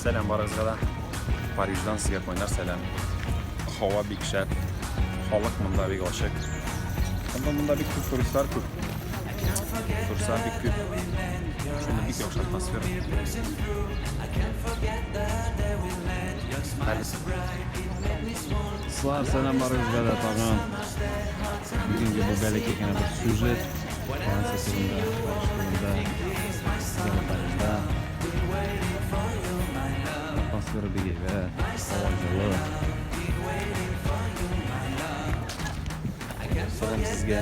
Selam barizgadan. Parij'dan sizga qo'ynar selam. Havo bek shart. Xalq bunda bek ochiq. Bunda bek ko'p turistlar ko'p. Turistlar bek ko'p. Shunda bek yaxshi atmosfera. Sizlar selam barizgada tag'in. Bugungi bu belki yana bir syujet. Fransiya tilida, Parijda. Atmosfera begiga, havo joyi. Salom sizga.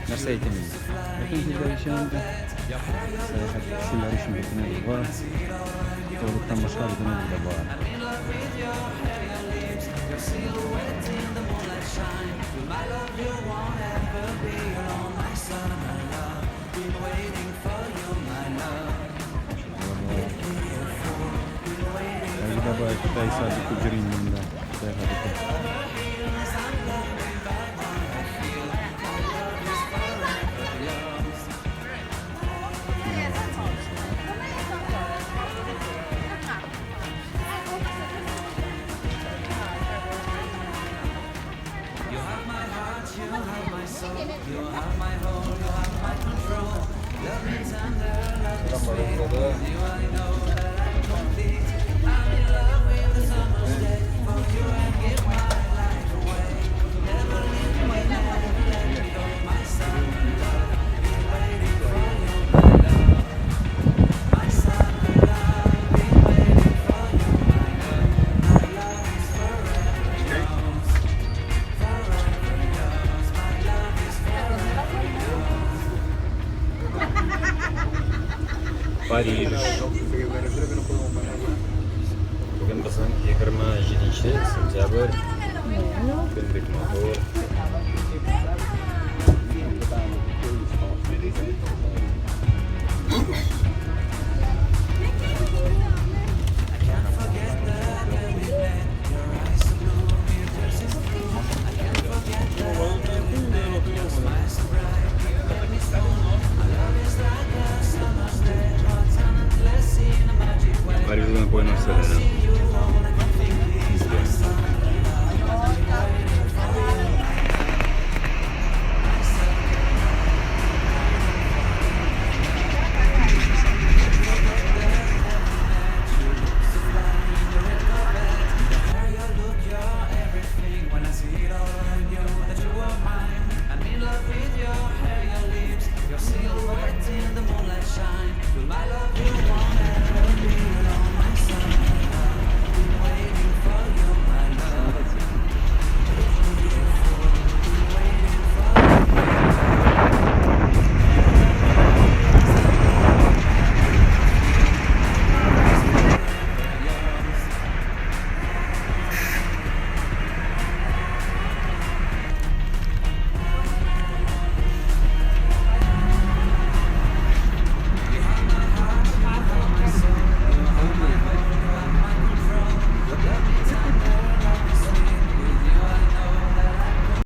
Narsa aytamiz? Butun sizlar ishonadi. Sayohat kishilari uchun butunlay bor. To'g'ridan boshqa butunlay bor. Aslında bu Xitoy sadece kucurindimda sayohat etdi. Parij. Bugün bizim 27 sentyabr. Gün bitmoqda.